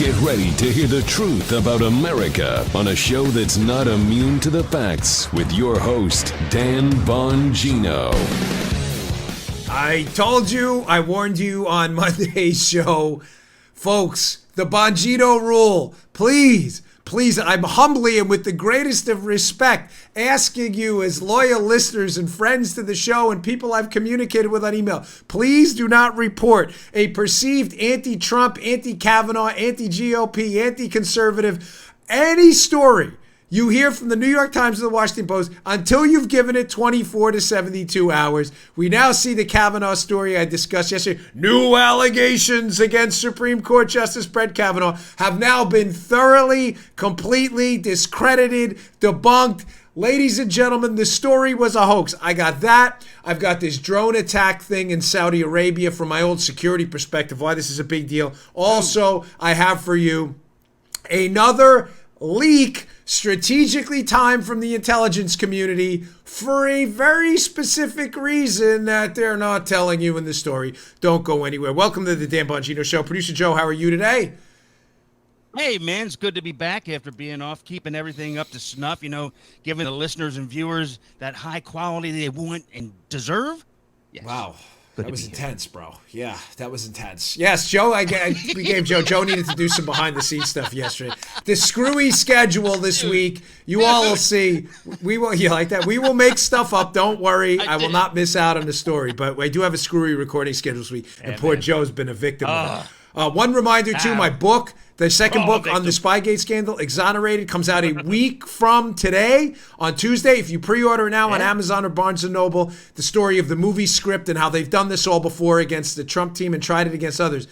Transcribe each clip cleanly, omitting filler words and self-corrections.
Get ready to hear the truth about America on a show that's not immune to the facts with your host, Dan Bongino. I told you, I warned you on Monday's show. Folks, the Bongino rule. Please, I'm humbly and with the greatest of respect asking you as loyal listeners and friends to the show and people I've communicated with on email, please do not report a perceived anti-Trump, anti-Kavanaugh, anti-GOP, anti-conservative, any story you hear from the New York Times or the Washington Post until you've given it 24 to 72 hours. We now see the Kavanaugh story I discussed yesterday. New allegations against Supreme Court Justice Brett Kavanaugh have now been thoroughly, completely discredited, debunked. Ladies and gentlemen, the story was a hoax. I got that. I've got this drone attack thing in Saudi Arabia from my old security perspective, why this is a big deal. Also, I have for you another leak strategically timed from the intelligence community for a very specific reason that they're not telling you in the story. Don't go anywhere. Welcome to the Dan Bongino Show. Producer Joe, how are you today? Hey, man, it's good to be back after being off, keeping everything up to snuff, giving the listeners and viewers that high quality they want and deserve. Yes. Wow. That was intense, bro. Yeah, that was intense. Yes, Joe, we gave Joe. Joe needed to do some behind-the-scenes stuff yesterday. The screwy schedule this week, you all will see. We will, you like that? We will make stuff up. Don't worry. I will not miss out on the story. But I do have a screwy recording schedule this week, and poor Joe's been a victim of it. One reminder, too, my book. The second book on the Spygate scandal, Exonerated, comes out a week from today on Tuesday. If you pre-order it now on Amazon or Barnes & Noble, the story of the movie script and how they've done this all before against the Trump team and tried it against others,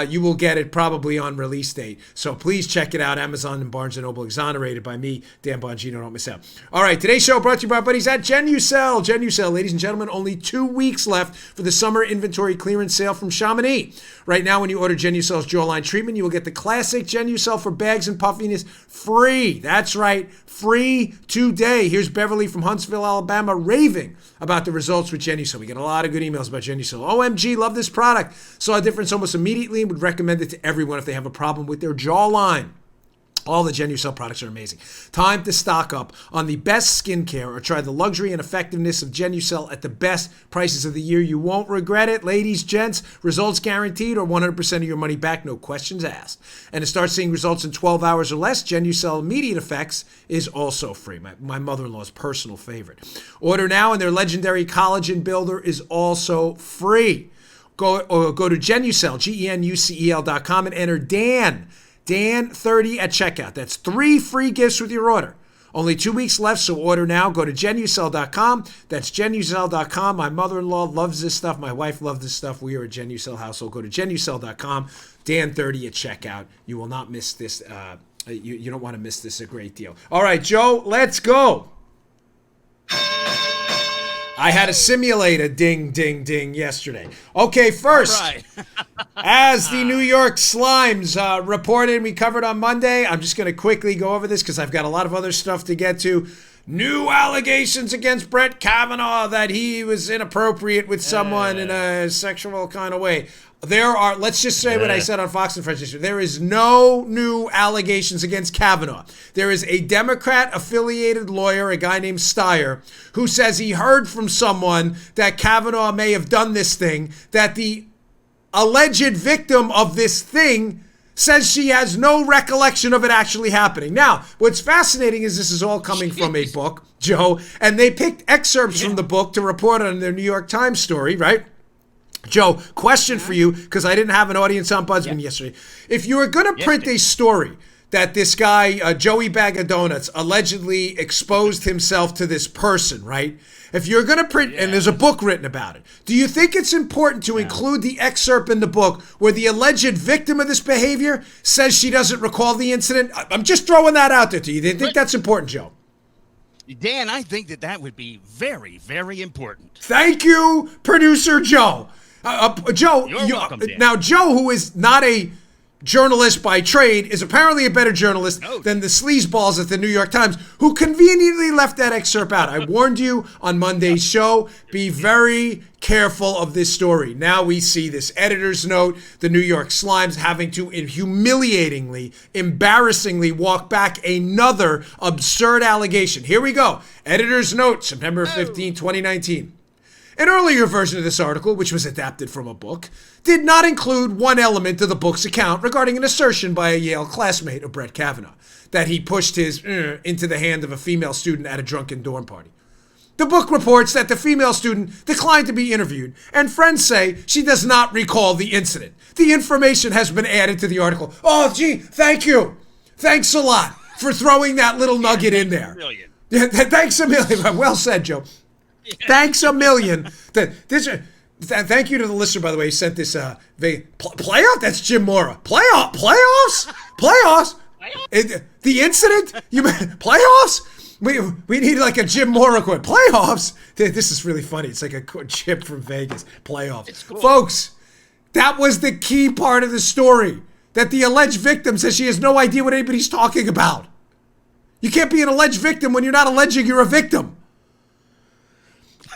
you will get it probably on release date. So please check it out, Amazon and Barnes & Noble, Exonerated by me, Dan Bongino. Don't miss out. All right, today's show brought to you by our buddies at Genucel. Genucel, ladies and gentlemen, only 2 weeks left for the summer inventory clearance sale from Chamonix. Right now, when you order Genucel's jawline treatment, you will get the classic Genucel for bags and puffiness free. That's right, free today. Here's Beverly from Huntsville, Alabama, raving about the results with Genucel. We get a lot of good emails about Genucel. OMG, love this product. Saw a difference almost immediately and would recommend it to everyone if they have a problem with their jawline. All the Genucel products are amazing. Time to stock up on the best skincare or try the luxury and effectiveness of Genucel at the best prices of the year. You won't regret it. Ladies, gents, results guaranteed or 100% of your money back, no questions asked. And to start seeing results in 12 hours or less, Genucel Immediate Effects is also free. My mother-in-law's personal favorite. Order now and their legendary collagen builder is also free. Go to Genucel, GENUCEL.com and enter Dan30 at checkout. That's 3 free gifts with your order. Only 2 weeks left, so order now. Go to Genucel.com. That's Genucel.com. My mother-in-law loves this stuff. My wife loves this stuff. We are a Genucel household. Go to Genucel.com. Dan30 at checkout. You will not miss this. You don't want to miss this. A great deal. All right, Joe, let's go. I had to simulate a ding, ding, ding yesterday. Okay, first, as the New York Slimes reported, we covered on Monday. I'm just going to quickly go over this because I've got a lot of other stuff to get to. New allegations against Brett Kavanaugh that he was inappropriate with someone in a sexual kind of way. Let's just say what I said on Fox and Friends yesterday. There is no new allegations against Kavanaugh. There is a Democrat-affiliated lawyer, a guy named Steyer, who says he heard from someone that Kavanaugh may have done this thing, that the alleged victim of this thing says she has no recollection of it actually happening. Now, what's fascinating is this is all coming from a book, Joe, and they picked excerpts from the book to report on their New York Times story, right? Joe, question for you, because I didn't have an audience on Buzzman yesterday. If you were going to print a story that this guy, Joey Bag of Donuts, allegedly exposed himself to this person, right? If you're going to print, and there's a book written about it, do you think it's important to include the excerpt in the book where the alleged victim of this behavior says she doesn't recall the incident? I'm just throwing that out there to you. Do you think that's important, Joe? Dan, I think that would be very, very important. Thank you, producer Joe. Joe, You're welcome, Dan. Now, Joe, who is not a journalist by trade, is apparently a better journalist than the sleazeballs at the New York Times, who conveniently left that excerpt out. I warned you on Monday's show, be very careful of this story. Now we see this editor's note, the New York Slimes having to humiliatingly, embarrassingly walk back another absurd allegation. Here we go. Editor's note, September 15, 2019. An earlier version of this article, which was adapted from a book, did not include one element of the book's account regarding an assertion by a Yale classmate of Brett Kavanaugh that he pushed his into the hand of a female student at a drunken dorm party. The book reports that the female student declined to be interviewed, and friends say she does not recall the incident. The information has been added to the article. Oh, gee, thank you. Thanks a lot for throwing that little nugget in there. Thanks a million. Well said, Joe. Thanks a million. Thank you to the listener, by the way, who sent this playoff. That's Jim Mora. Playoffs. The incident. You mean playoffs? We need like a Jim Mora quote. Playoffs. This is really funny. It's like a chip from Vegas. Playoffs, cool. Folks. That was the key part of the story. That the alleged victim says she has no idea what anybody's talking about. You can't be an alleged victim when you're not alleging you're a victim.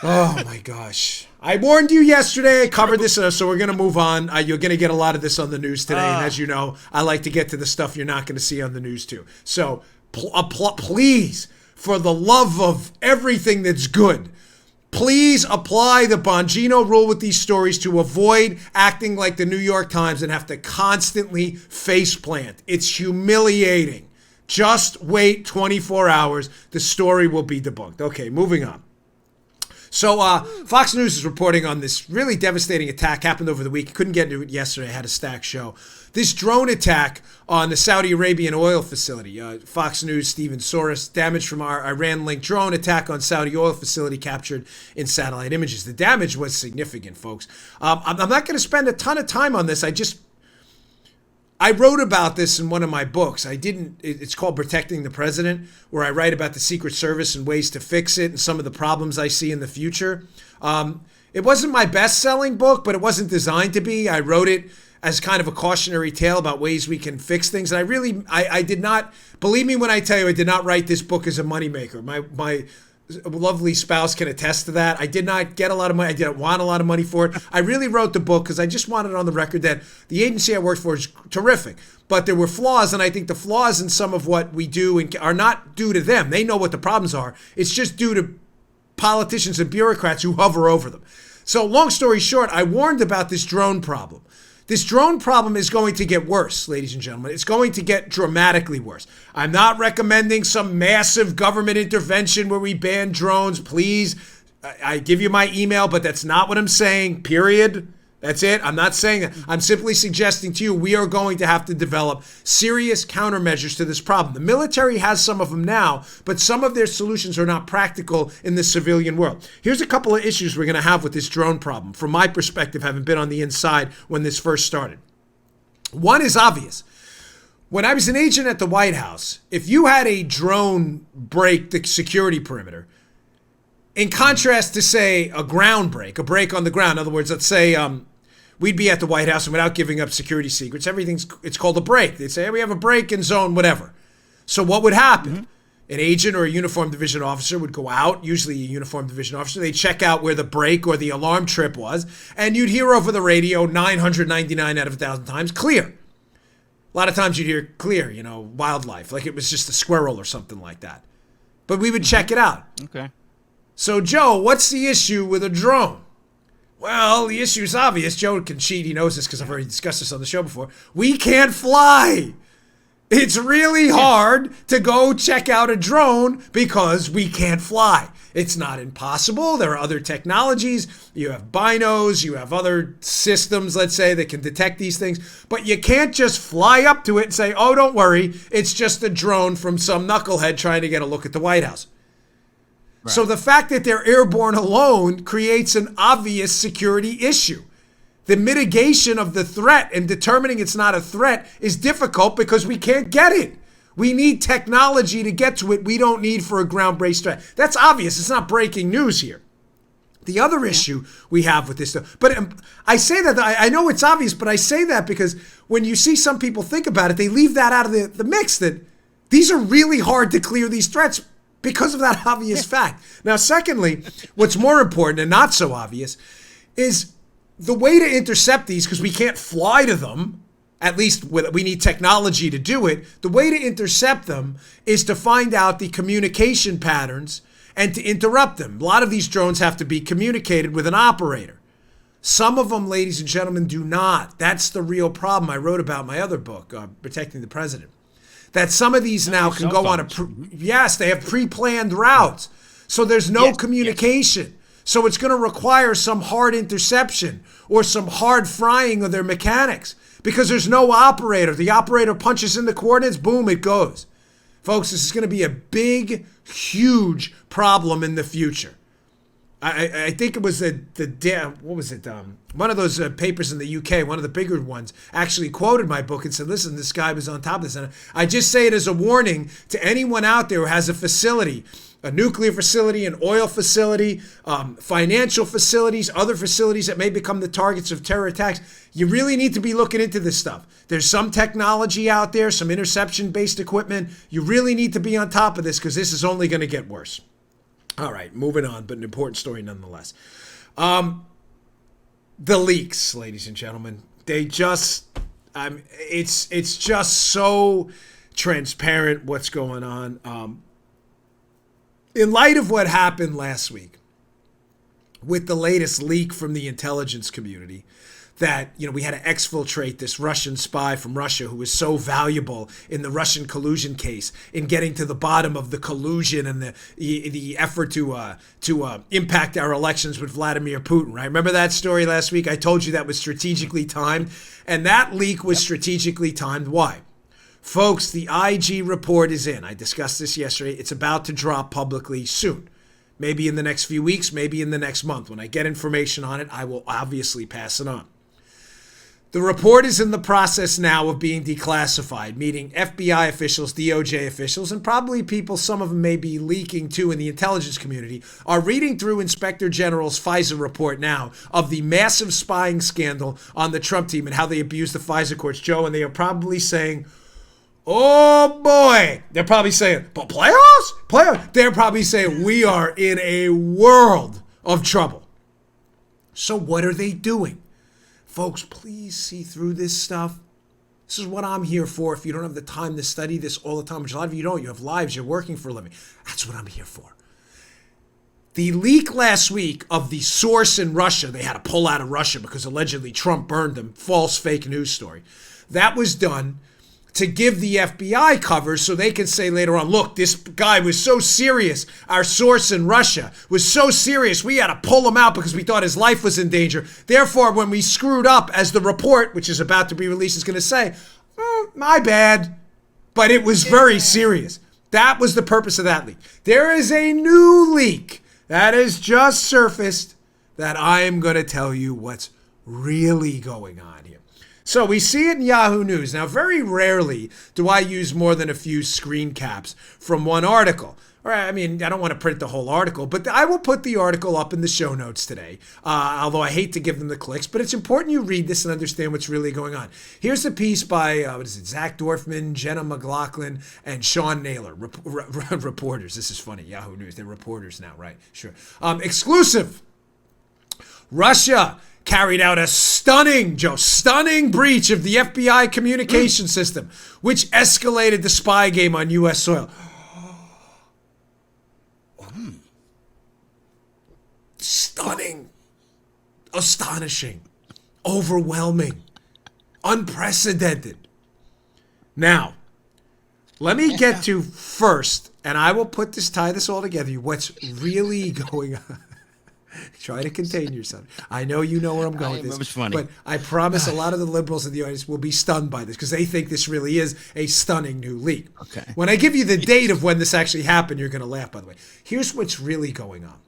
Oh my gosh. I warned you yesterday. I covered this, so we're going to move on. You're going to get a lot of this on the news today. And as you know, I like to get to the stuff you're not going to see on the news too. So please, for the love of everything that's good, please apply the Bongino rule with these stories to avoid acting like the New York Times and have to constantly faceplant. It's humiliating. Just wait 24 hours. The story will be debunked. Okay, moving on. So Fox News is reporting on this really devastating attack happened over the week. Couldn't get into it yesterday. I had a stacked show. This drone attack on the Saudi Arabian oil facility. Fox News, Steven Soros, damage from our Iran-linked drone attack on Saudi oil facility captured in satellite images. The damage was significant, folks. I'm not going to spend a ton of time on this. I wrote about this in one of my books. It's called Protecting the President, where I write about the Secret Service and ways to fix it and some of the problems I see in the future. It wasn't my best-selling book, but it wasn't designed to be. I wrote it as kind of a cautionary tale about ways we can fix things. And I did not, believe me when I tell you, I did not write this book as a moneymaker. My lovely spouse can attest to that. I did not get a lot of money. I didn't want a lot of money for it. I really wrote the book because I just wanted on the record that the agency I worked for is terrific. But there were flaws, and I think the flaws in some of what we do are not due to them. They know what the problems are. It's just due to politicians and bureaucrats who hover over them. So long story short, I warned about this drone problem. This drone problem is going to get worse, ladies and gentlemen. It's going to get dramatically worse. I'm not recommending some massive government intervention where we ban drones. Please, I give you my email, but that's not what I'm saying, period. That's it. I'm not saying that. I'm simply suggesting to you we are going to have to develop serious countermeasures to this problem. The military has some of them now, but some of their solutions are not practical in the civilian world. Here's a couple of issues we're going to have with this drone problem, from my perspective, having been on the inside when this first started. One is obvious. When I was an agent at the White House, if you had a drone break the security perimeter, in contrast to, say, a ground break, a break on the ground, in other words, let's say we'd be at the White House and without giving up security secrets, it's called a break. They'd say, hey, we have a break in zone, whatever. So what would happen? Mm-hmm. An agent or a uniformed division officer would go out, usually a uniformed division officer. They'd check out where the break or the alarm trip was, and you'd hear over the radio 999 out of 1,000 times, clear. A lot of times you'd hear clear, wildlife, like it was just a squirrel or something like that. But we would check it out. Okay. So, Joe, what's the issue with a drone? Well, the issue is obvious. Joe can cheat. He knows this because I've already discussed this on the show before. We can't fly. It's really hard to go check out a drone because we can't fly. It's not impossible. There are other technologies. You have binos. You have other systems, let's say, that can detect these things. But you can't just fly up to it and say, oh, don't worry. It's just a drone from some knucklehead trying to get a look at the White House. Right. So the fact that they're airborne alone creates an obvious security issue. The mitigation of the threat and determining it's not a threat is difficult because we can't get it. We need technology to get to it we don't need for a ground-based threat. That's obvious. It's not breaking news here. The other issue we have with this stuff, but I say that, I know it's obvious, but I say that because when you see some people think about it, they leave that out of the mix, that these are really hard to clear these threats because of that obvious fact. Now, secondly, what's more important and not so obvious is the way to intercept these, because we can't fly to them, at least we need technology to do it. The way to intercept them is to find out the communication patterns and to interrupt them. A lot of these drones have to be communicated with an operator. Some of them, ladies and gentlemen, do not. That's the real problem I wrote about in my other book, Protecting the President. That some of these now can go on yes, they have pre-planned routes. So there's no communication. Yes. So it's going to require some hard interception or some hard frying of their mechanics because there's no operator. The operator punches in the coordinates, boom, it goes. Folks, this is going to be a big, huge problem in the future. I think it was one of those papers in the UK, one of the bigger ones, actually quoted my book and said, listen, this guy was on top of this. And I just say it as a warning to anyone out there who has a facility, a nuclear facility, an oil facility, financial facilities, other facilities that may become the targets of terror attacks. You really need to be looking into this stuff. There's some technology out there, some interception-based equipment. You really need to be on top of this because this is only going to get worse. All right, moving on, but an important story nonetheless. The leaks, ladies and gentlemen, they just, it's just so transparent what's going on. In light of what happened last week with the latest leak from the intelligence community, that, we had to exfiltrate this Russian spy from Russia who was so valuable in the Russian collusion case in getting to the bottom of the collusion and the effort to impact our elections with Vladimir Putin, right? Remember that story last week? I told you that was strategically timed, and that leak was strategically timed. Why? Folks, the IG report is in. I discussed this yesterday. It's about to drop publicly soon. Maybe in the next few weeks, maybe in the next month. When I get information on it, I will obviously pass it on. The report is in the process now of being declassified, meaning FBI officials, DOJ officials, and probably people, some of them may be leaking too in the intelligence community, are reading through Inspector General's FISA report now of the massive spying scandal on the Trump team and how they abused the FISA courts, Joe, and they are probably saying, oh boy, they're probably saying, but playoffs? They're probably saying we are in a world of trouble. So what are they doing? Folks, please see through this stuff. This is what I'm here for. If you don't have the time to study this all the time, which a lot of you don't, you have lives, you're working for a living. That's what I'm here for. The leak last week of the source in Russia, they had to pull out of Russia because allegedly Trump burned them, false fake news story. That was done to give the FBI cover so they can say later on, look, this guy was so serious. Our source in Russia was so serious. We had to pull him out because we thought his life was in danger. Therefore, when we screwed up, as the report, which is about to be released, is going to say, my bad. But it was very serious. That was the purpose of that leak. There is a new leak that has just surfaced that I am going to tell you what's really going on here. So we see it in Yahoo News. Now, very rarely do I use more than a few screen caps from one article. All right, I mean, I don't want to print the whole article, but I will put the article up in the show notes today, although I hate to give them the clicks, but it's important you read this and understand what's really going on. Here's a piece by, Zach Dorfman, Jenna McLaughlin, and Sean Naylor, reporters. This is funny, Yahoo News. They're reporters now, right? Sure. Exclusive. Russia carried out a stunning breach of the FBI communication system, which escalated the spy game on U.S. soil. Stunning, astonishing, overwhelming, unprecedented. Now, let me get to first, and I will tie this all together, what's really going on. Try to contain yourself. I know you know where I'm going with this. It was funny. But I promise a lot of the liberals in the audience will be stunned by this because they think this really is a stunning new leak. Okay. When I give you the date of when this actually happened, you're going to laugh, by the way. Here's what's really going on.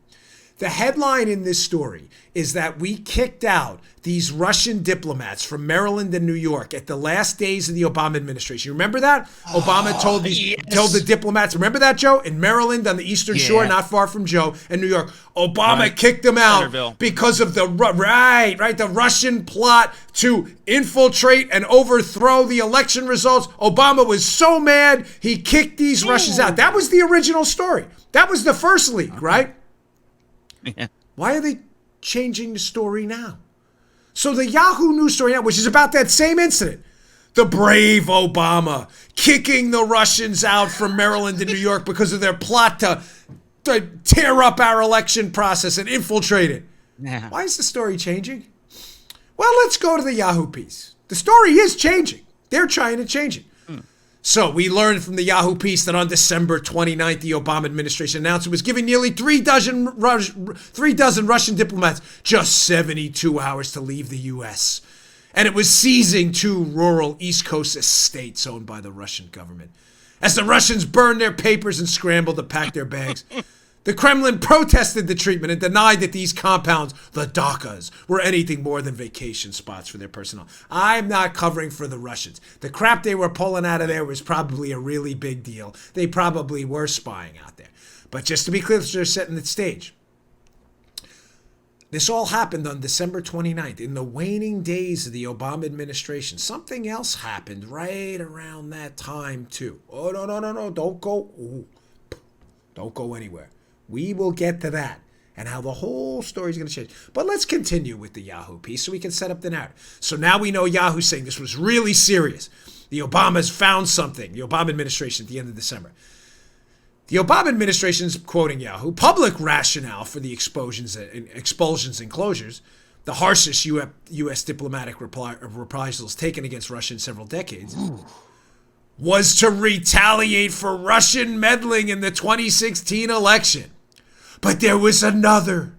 The headline in this story is that we kicked out these Russian diplomats from Maryland and New York at the last days of the Obama administration. You remember that? Obama told the diplomats, remember that, Joe? In Maryland on the Eastern Shore, not far from Joe, in New York. Obama kicked them out Centerville. because of the the Russian plot to infiltrate and overthrow the election results. Obama was so mad, he kicked these Russians out. That was the original story. That was the first leak, right? Yeah. Why are they changing the story now? So the Yahoo News story now, which is about that same incident, the brave Obama kicking the Russians out from Maryland and New York because of their plot to tear up our election process and infiltrate it. Yeah. Why is the story changing? Well, let's go to the Yahoo piece. The story is changing. They're trying to change it. So we learned from the Yahoo piece that on December 29th, the Obama administration announced it was giving nearly 3 dozen Russian diplomats just 72 hours to leave the U.S. And it was seizing 2 rural East Coast estates owned by the Russian government. As the Russians burned their papers and scrambled to pack their bags, the Kremlin protested the treatment and denied that these compounds, the dachas, were anything more than vacation spots for their personnel. I'm not covering for the Russians. The crap they were pulling out of there was probably a really big deal. They probably were spying out there. But just to be clear, they're setting the stage. This all happened on December 29th, in the waning days of the Obama administration. Something else happened right around that time, too. Oh, no. Don't go. Ooh. Don't go anywhere. We will get to that and how the whole story is going to change. But let's continue with the Yahoo piece so we can set up the narrative. So now we know Yahoo's saying this was really serious. The Obamas found something, the Obama administration at the end of December. The Obama administration's, quoting Yahoo, public rationale for the expulsions and closures, the harshest U.S. diplomatic reprisals taken against Russia in several decades, was to retaliate for Russian meddling in the 2016 election. But there was another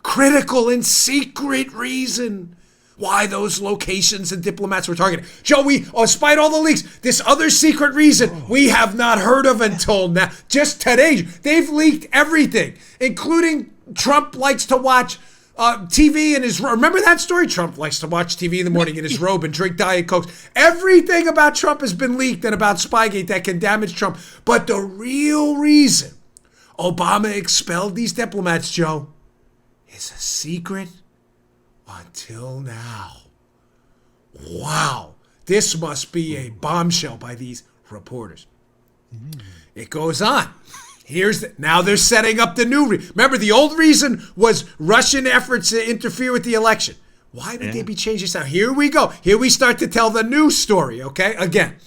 critical and secret reason why those locations and diplomats were targeted. Joe, despite all the leaks, this other secret reason we have not heard of until now. Just today, they've leaked everything, including Trump likes to watch TV in his robe. Remember that story? Trump likes to watch TV in the morning in his robe and drink Diet Cokes. Everything about Trump has been leaked and about Spygate that can damage Trump. But the real reason Obama expelled these diplomats, Joe, is a secret until now. Wow. This must be a bombshell by these reporters. It goes on. Now they're setting up the new remember, the old reason was Russian efforts to interfere with the election. Why would they be changing this now? Here we go. Here we start to tell the new story, okay? Again,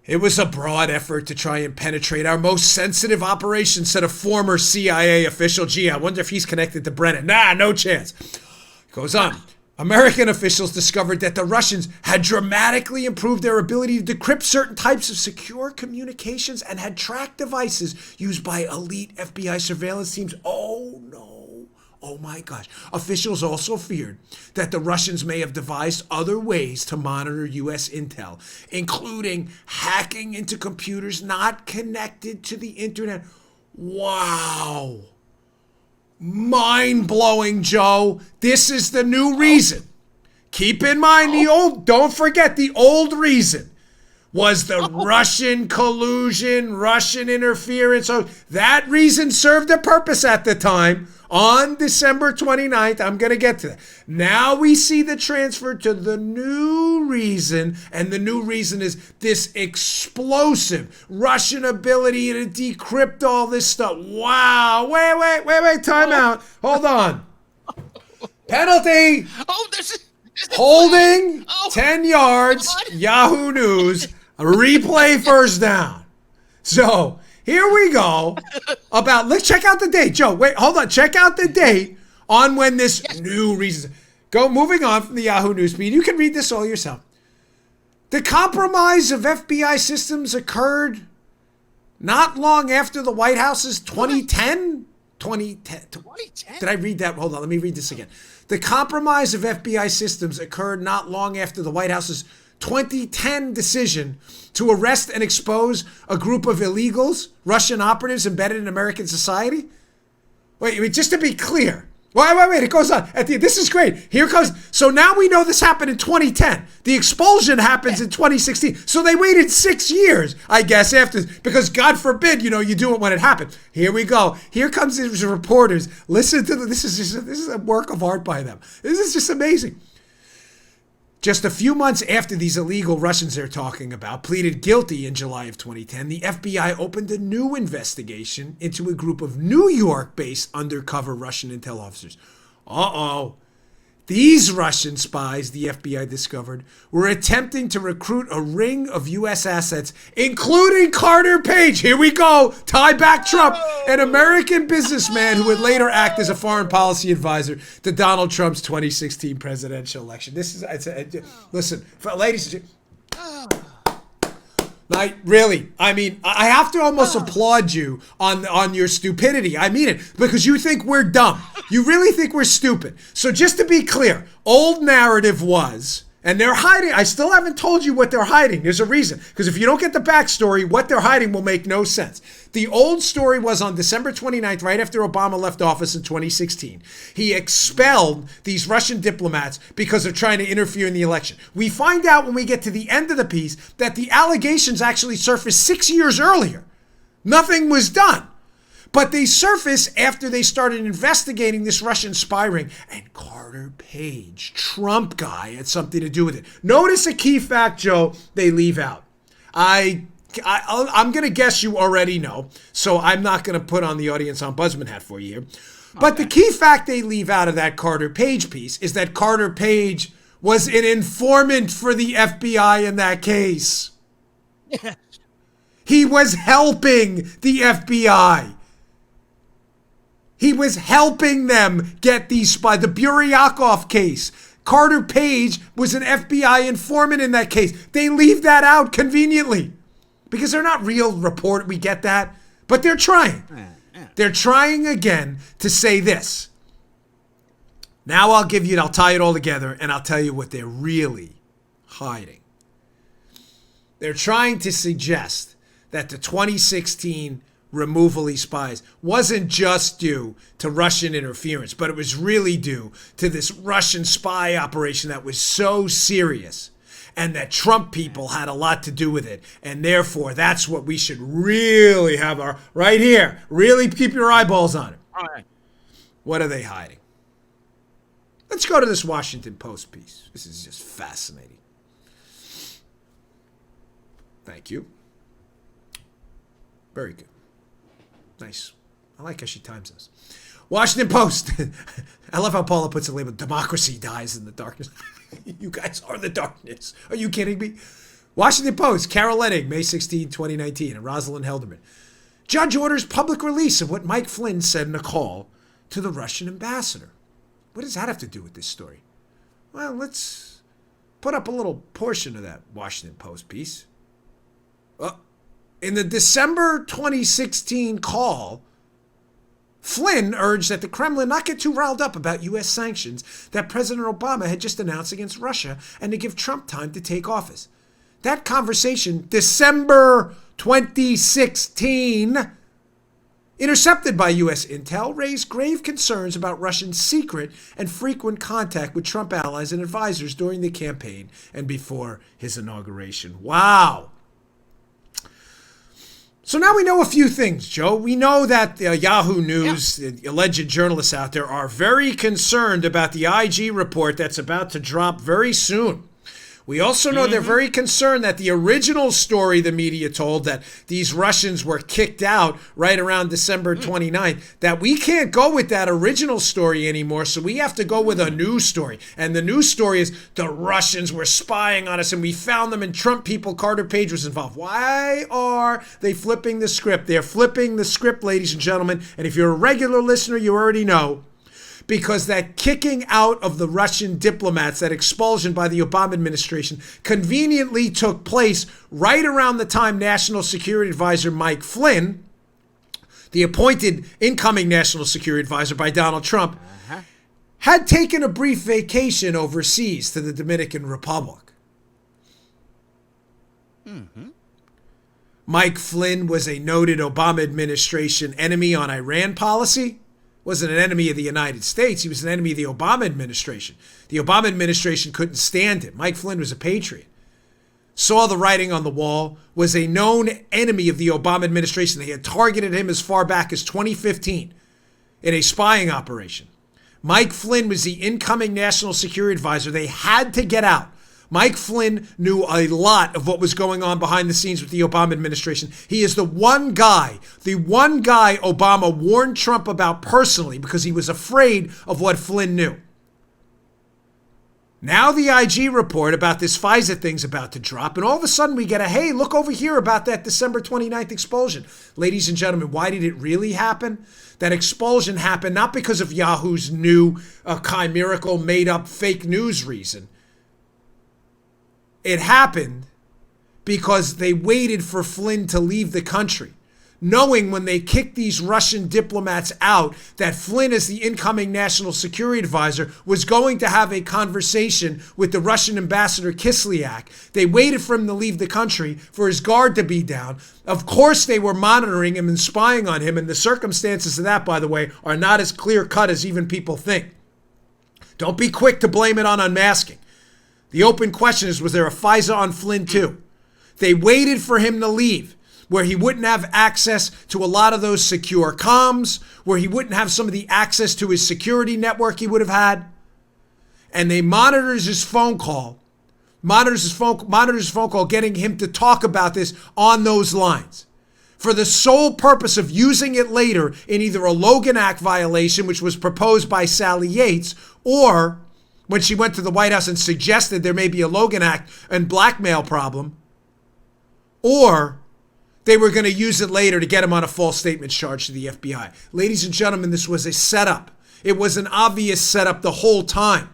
it was a broad effort to try and penetrate our most sensitive operation, said a former CIA official. Gee, I wonder if he's connected to Brennan. Nah, no chance. Goes on. American officials discovered that the Russians had dramatically improved their ability to decrypt certain types of secure communications and had tracked devices used by elite FBI surveillance teams. Oh, no. Oh, my gosh. Officials also feared that the Russians may have devised other ways to monitor U.S. intel, including hacking into computers not connected to the internet. Wow. Mind-blowing, Joe. This is the new reason. Keep in mind don't forget the old reason was the Russian collusion, Russian interference. So that reason served a purpose at the time. On December 29th, I'm going to get to that. Now we see the transfer to the new reason, and the new reason is this explosive Russian ability to decrypt all this stuff. Wow. Wait, time out. Hold on. Penalty. Holding 10 yards, Yahoo News, replay first down. So here we go. Let's check out the date. Joe, wait, hold on. Check out the date on when this new reason. Moving on from the Yahoo News feed. You can read this all yourself. The compromise of FBI systems occurred not long after the White House's 2010. Did I read that? Hold on. Let me read this again. The compromise of FBI systems occurred not long after the White House's 2010 decision to arrest and expose a group of illegals, Russian operatives embedded in American society. Wait, just to be clear. Wait, it goes on. This is great. Here comes. So now we know this happened in 2010. The expulsion happens in 2016. So they waited 6 years, I guess, after, because God forbid, you do it when it happened. Here we go. Here comes these reporters. Listen to this is a work of art by them. This is just amazing. Just a few months after these illegal Russians they're talking about pleaded guilty in July of 2010, the FBI opened a new investigation into a group of New York-based undercover Russian intel officers. Uh-oh. These Russian spies, the FBI discovered, were attempting to recruit a ring of U.S. assets, including Carter Page. Here we go. Tie back Trump, an American businessman who would later act as a foreign policy advisor to Donald Trump's 2016 presidential election. Listen, ladies and gentlemen. Really, I have to almost applaud you on your stupidity. I mean it, because you think we're dumb. You really think we're stupid. So just to be clear, old narrative was, and they're hiding. I still haven't told you what they're hiding. There's a reason. Because if you don't get the backstory, what they're hiding will make no sense. The old story was on December 29th, right after Obama left office in 2016. He expelled these Russian diplomats because they're trying to interfere in the election. We find out when we get to the end of the piece that the allegations actually surfaced 6 years earlier. Nothing was done. But they surfaced after they started investigating this Russian spy ring. And Carter Page, Trump guy, had something to do with it. Notice a key fact, Joe, they leave out. I'm going to guess you already know, so I'm not going to put on the audience ombudsman hat for you here. But the key fact they leave out of that Carter Page piece is that Carter Page was an informant for the FBI in that case. He was helping the FBI. He was helping them get these spies. The Buryakov case. Carter Page was an FBI informant in that case. They leave that out conveniently because they're not real report. We get that. But they're trying. They're trying again to say this. Now I'll tie it all together and I'll tell you what they're really hiding. They're trying to suggest that the 2016 removal of these spies wasn't just due to Russian interference, but it was really due to this Russian spy operation that was so serious and that Trump people had a lot to do with it. And therefore, that's what we should really have right here. Really keep your eyeballs on it. All right. What are they hiding? Let's go to this Washington Post piece. This is just fascinating. Thank you. Very good. Nice. I like how she times us. Washington Post. I love how Paula puts a label. Democracy dies in the darkness. You guys are the darkness. Are you kidding me? Washington Post. Carol Leonnig, May 16, 2019. And Rosalind Helderman. Judge orders public release of what Mike Flynn said in a call to the Russian ambassador. What does that have to do with this story? Well, let's put up a little portion of that Washington Post piece. In the December 2016 call, Flynn urged that the Kremlin not get too riled up about U.S. sanctions that President Obama had just announced against Russia and to give Trump time to take office. That conversation, December 2016, intercepted by U.S. intel, raised grave concerns about Russia's secret and frequent contact with Trump allies and advisors during the campaign and before his inauguration. Wow. So now we know a few things, Joe. We know that Yahoo News, the alleged journalists out there, are very concerned about the IG report that's about to drop very soon. We also know they're very concerned that the original story the media told, that these Russians were kicked out right around December 29th, that we can't go with that original story anymore, so we have to go with a new story. And the new story is the Russians were spying on us and we found them and Trump people, Carter Page was involved. Why are they flipping the script? They're flipping the script, ladies and gentlemen. And if you're a regular listener, you already know. Because that kicking out of the Russian diplomats, that expulsion by the Obama administration, conveniently took place right around the time National Security Advisor Mike Flynn, the appointed incoming National Security Advisor by Donald Trump, had taken a brief vacation overseas to the Dominican Republic. Mike Flynn was a noted Obama administration enemy on Iran policy. Wasn't an enemy of the United States. He was an enemy of the Obama administration. The Obama administration couldn't stand him. Mike Flynn was a patriot. Saw the writing on the wall, was a known enemy of the Obama administration. They had targeted him as far back as 2015 in a spying operation. Mike Flynn was the incoming national security advisor. They had to get out. Mike Flynn knew a lot of what was going on behind the scenes with the Obama administration. He is the one guy Obama warned Trump about personally because he was afraid of what Flynn knew. Now the IG report about this FISA thing's about to drop, and all of a sudden we get a, hey, look over here about that December 29th expulsion. Ladies and gentlemen, why did it really happen? That expulsion happened not because of Yahoo's new chimerical made-up fake news reason. It happened because they waited for Flynn to leave the country, knowing when they kicked these Russian diplomats out that Flynn, as the incoming national security advisor, was going to have a conversation with the Russian ambassador Kislyak. They waited for him to leave the country, for his guard to be down. Of course, they were monitoring him and spying on him, and the circumstances of that, by the way, are not as clear-cut as even people think. Don't be quick to blame it on unmasking. The open question is, was there a FISA on Flynn too? They waited for him to leave, where he wouldn't have access to a lot of those secure comms, where he wouldn't have some of the access to his security network he would have had. And they monitors his phone call, getting him to talk about this on those lines, for the sole purpose of using it later in either a Logan Act violation, which was proposed by Sally Yates, or when she went to the White House and suggested there may be a Logan Act and blackmail problem, or they were going to use it later to get him on a false statement charge to the FBI. Ladies and gentlemen, this was a setup. It was an obvious setup the whole time.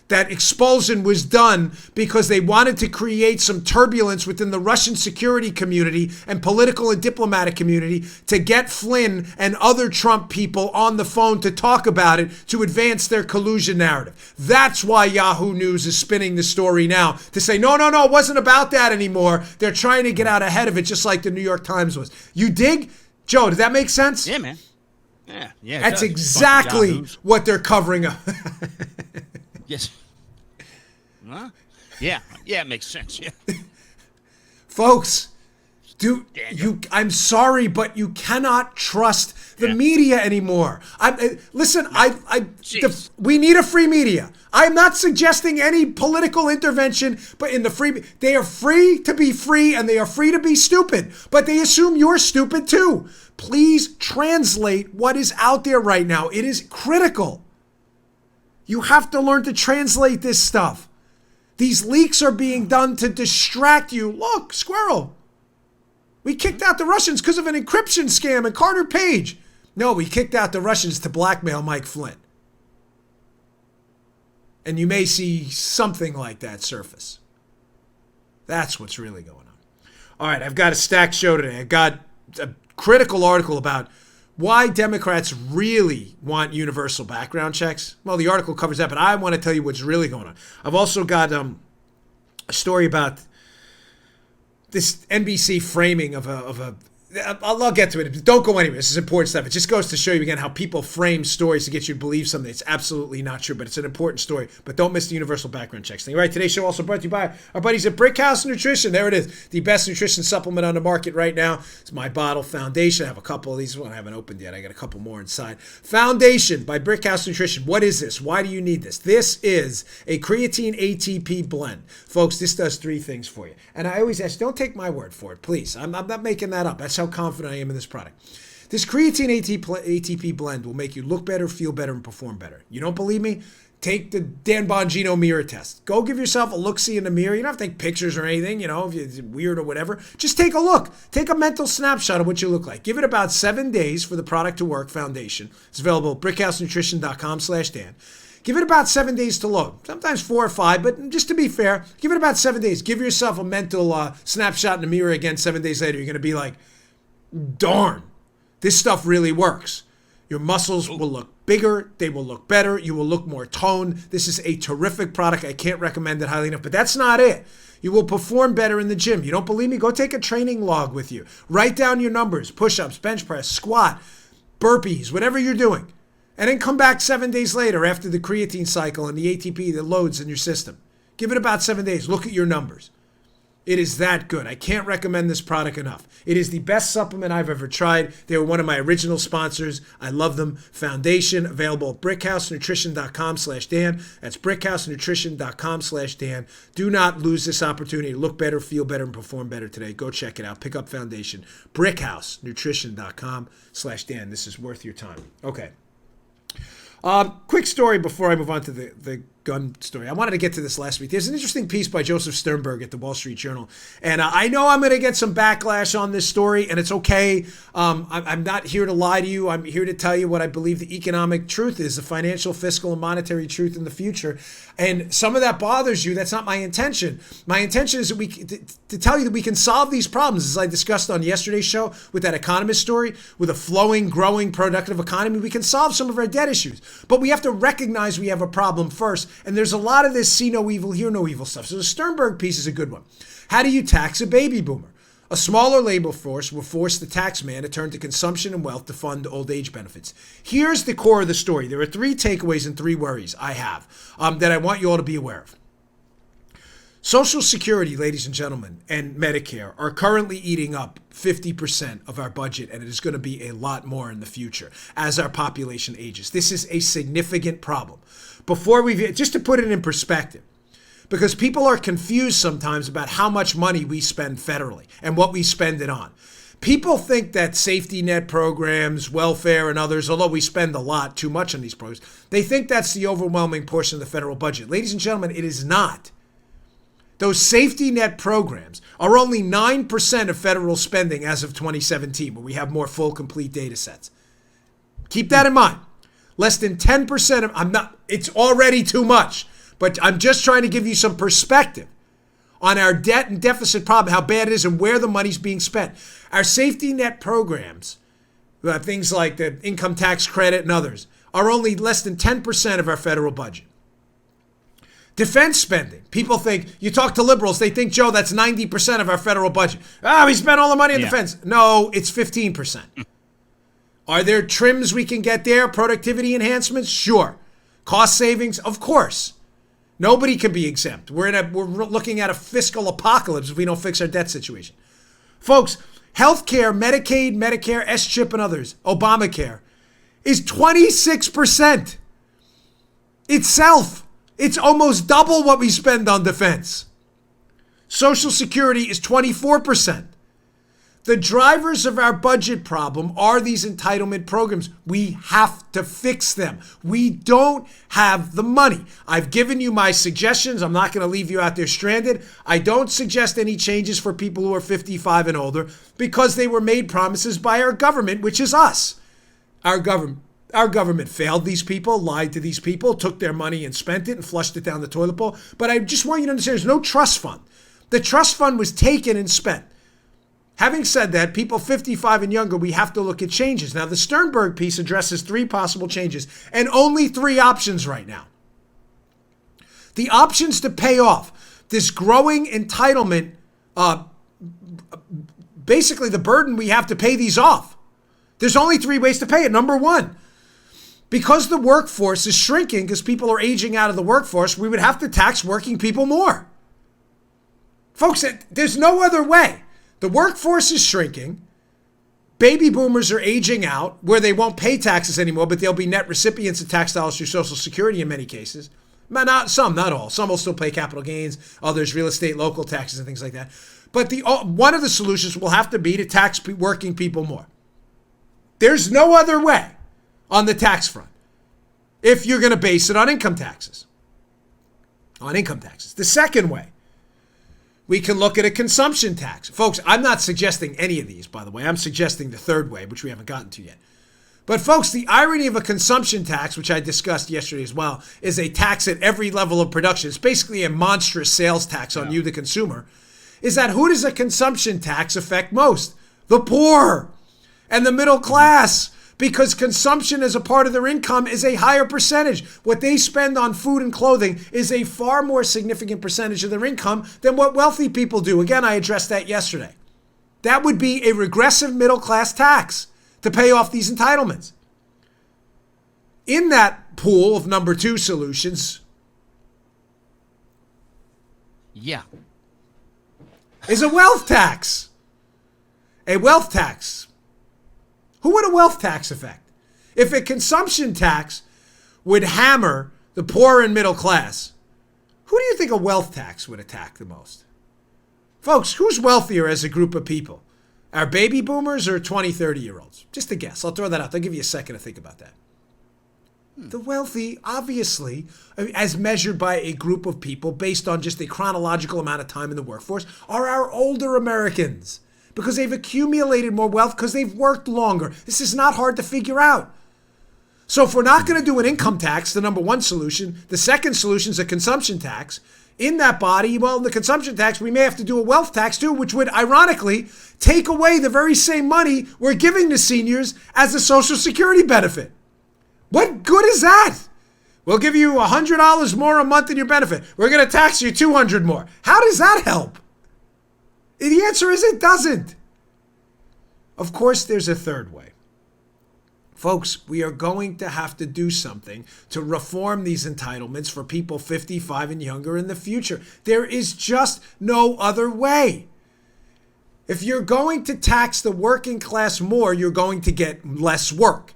That expulsion was done because they wanted to create some turbulence within the Russian security community and political and diplomatic community to get Flynn and other Trump people on the phone to talk about it, to advance their collusion narrative. That's why Yahoo News is spinning the story now to say, no, it wasn't about that anymore. They're trying to get out ahead of it, just like the New York Times was. You dig? Joe, did that make sense? Yeah, man. Yeah. That's exactly what they're covering up. Yes. Huh? Yeah, it makes sense. Yeah. Folks, I'm sorry, but you cannot trust the media anymore. We need a free media. I'm not suggesting any political intervention, but they are free to be free and they are free to be stupid, but they assume you're stupid too. Please translate what is out there right now. It is critical. You have to learn to translate this stuff. These leaks are being done to distract you. Look, squirrel. We kicked out the Russians because of an encryption scam and Carter Page. No, we kicked out the Russians to blackmail Mike Flynn. And you may see something like that surface. That's what's really going on. All right, I've got a stacked show today. I've got a critical article about why Democrats really want universal background checks. Well, the article covers that, but I want to tell you what's really going on. I've also got a story about this NBC framing of a I'll get to it. Don't go anywhere. This is important stuff. It just goes to show you again how people frame stories to get you to believe something. It's absolutely not true, but it's an important story. But don't miss the universal background checks thing. All right, today's show also brought to you by our buddies at Brickhouse Nutrition. There it is. The best nutrition supplement on the market right now. It's My Bottle Foundation. I have a couple of these. One I haven't opened yet. I got a couple more inside. Foundation by Brickhouse Nutrition. What is this? Why do you need this? This is a creatine ATP blend. Folks, this does three things for you. And I always ask, don't take my word for it, please. I'm not making that up. That's how confident I am in this product. This creatine ATP blend will make you look better, feel better, and perform better. You don't believe me? Take the Dan Bongino mirror test. Go give yourself a look-see in the mirror. You don't have to take pictures or anything, if it's weird or whatever. Just take a look. Take a mental snapshot of what you look like. Give it about 7 days for the product to work. Foundation. It's available at brickhousenutrition.com/Dan. Give it about 7 days to load. Sometimes 4 or 5, but just to be fair, give it about 7 days. Give yourself a mental snapshot in the mirror again 7 days later. You're going to be like, darn, this stuff really works. Your muscles will look bigger. They will look better. You will look more toned. This is a terrific product. I can't recommend it highly enough, but that's not it. You will perform better in the gym. You don't believe me? Go take a training log with you. Write down your numbers, push-ups, bench press, squat, burpees, whatever you're doing. And then come back 7 days later after the creatine cycle and the ATP that loads in your system. Give it about 7 days. Look at your numbers. It is that good. I can't recommend this product enough. It is the best supplement I've ever tried. They were one of my original sponsors. I love them. Foundation, available at brickhousenutrition.com/Dan. That's brickhousenutrition.com/Dan. Do not lose this opportunity to look better, feel better, and perform better today. Go check it out. Pick up Foundation. brickhousenutrition.com/Dan. This is worth your time. Okay. Quick story before I move on to the gun story. I wanted to get to this last week. There's an interesting piece by Joseph Sternberg at the Wall Street Journal. And I know I'm going to get some backlash on this story, and it's okay. I'm not here to lie to you. I'm here to tell you what I believe the economic truth is, the financial, fiscal, and monetary truth in the future. And some of that bothers you. That's not my intention. My intention is to tell you that we can solve these problems, as I discussed on yesterday's show with that economist story, with a flowing, growing, productive economy. We can solve some of our debt issues. But we have to recognize we have a problem first. And there's a lot of this see no evil, hear no evil stuff. So the Sternberg piece is a good one. How do you tax a baby boomer? A smaller labor force will force the tax man to turn to consumption and wealth to fund old age benefits. Here's the core of the story. There are 3 takeaways and 3 worries I have that I want you all to be aware of. Social Security, ladies and gentlemen, and Medicare are currently eating up 50% of our budget, and it is going to be a lot more in the future as our population ages. This is a significant problem. Just to put it in perspective, because people are confused sometimes about how much money we spend federally and what we spend it on. People think that safety net programs, welfare, and others, although we spend a lot, too much on these programs, they think that's the overwhelming portion of the federal budget. Ladies and gentlemen, it is not. Those safety net programs are only 9% of federal spending as of 2017, where we have more full, complete data sets. Keep that in mind. Less than 10% it's already too much, but I'm just trying to give you some perspective on our debt and deficit problem, how bad it is, and where the money's being spent. Our safety net programs, things like the income tax credit and others, are only less than 10% of our federal budget. Defense spending. People think, you talk to liberals, they think, Joe, that's 90% of our federal budget. We spent all the money on defense. No, it's 15%. Are there trims we can get there? Productivity enhancements? Sure. Cost savings? Of course. Nobody can be exempt. We're looking at a fiscal apocalypse if we don't fix our debt situation. Folks, healthcare, Medicaid, Medicare, S-CHIP, and others, Obamacare, is 26% itself. It's almost double what we spend on defense. Social Security is 24%. The drivers of our budget problem are these entitlement programs. We have to fix them. We don't have the money. I've given you my suggestions. I'm not going to leave you out there stranded. I don't suggest any changes for people who are 55 and older because they were made promises by our government, which is us. Our government failed these people, lied to these people, took their money and spent it and flushed it down the toilet bowl. But I just want you to understand there's no trust fund. The trust fund was taken and spent. Having said that, people 55 and younger, we have to look at changes. Now, the Sternberg piece addresses 3 possible changes and only 3 options right now. The options to pay off this growing entitlement, basically the burden we have to pay these off. There's only 3 ways to pay it. Number 1, because the workforce is shrinking because people are aging out of the workforce, we would have to tax working people more. Folks, there's no other way. The workforce is shrinking. Baby boomers are aging out where they won't pay taxes anymore, but they'll be net recipients of tax dollars through Social Security in many cases. Not some, not all. Some will still pay capital gains, others real estate, local taxes, and things like that. But one of the solutions will have to be to tax working people more. There's no other way on the tax front if you're going to base it on income taxes. The second way, we can look at a consumption tax. Folks, I'm not suggesting any of these, by the way. I'm suggesting the third way, which we haven't gotten to yet. But folks, the irony of a consumption tax, which I discussed yesterday as well, is a tax at every level of production. It's basically a monstrous sales tax on you, the consumer. Is that who does a consumption tax affect most? The poor and the middle class. Because consumption as a part of their income is a higher percentage. What they spend on food and clothing is a far more significant percentage of their income than what wealthy people do. Again, I addressed that yesterday. That would be a regressive middle class tax to pay off these entitlements. in that pool of number 2 solutions is a wealth tax. A wealth tax. Who would a wealth tax affect? If a consumption tax would hammer the poor and middle class, who do you think a wealth tax would attack the most? Folks, who's wealthier as a group of people? Our baby boomers or 20, 30-year-olds? Just a guess. I'll throw that out. I'll give you a second to think about that. The wealthy, obviously, as measured by a group of people based on just a chronological amount of time in the workforce, are our older Americans because they've accumulated more wealth because they've worked longer. This is not hard to figure out. So if we're not going to do an income tax, the number 1 solution, the second solution is a consumption tax. In that body, well, in the consumption tax, we may have to do a wealth tax too, which would ironically take away the very same money we're giving to seniors as a Social Security benefit. What good is that? We'll give you $100 more a month in your benefit. We're going to tax you $200 more. How does that help? The answer is it doesn't. Of course, there's a third way. Folks, we are going to have to do something to reform these entitlements for people 55 and younger in the future. There is just no other way. If you're going to tax the working class more, you're going to get less work.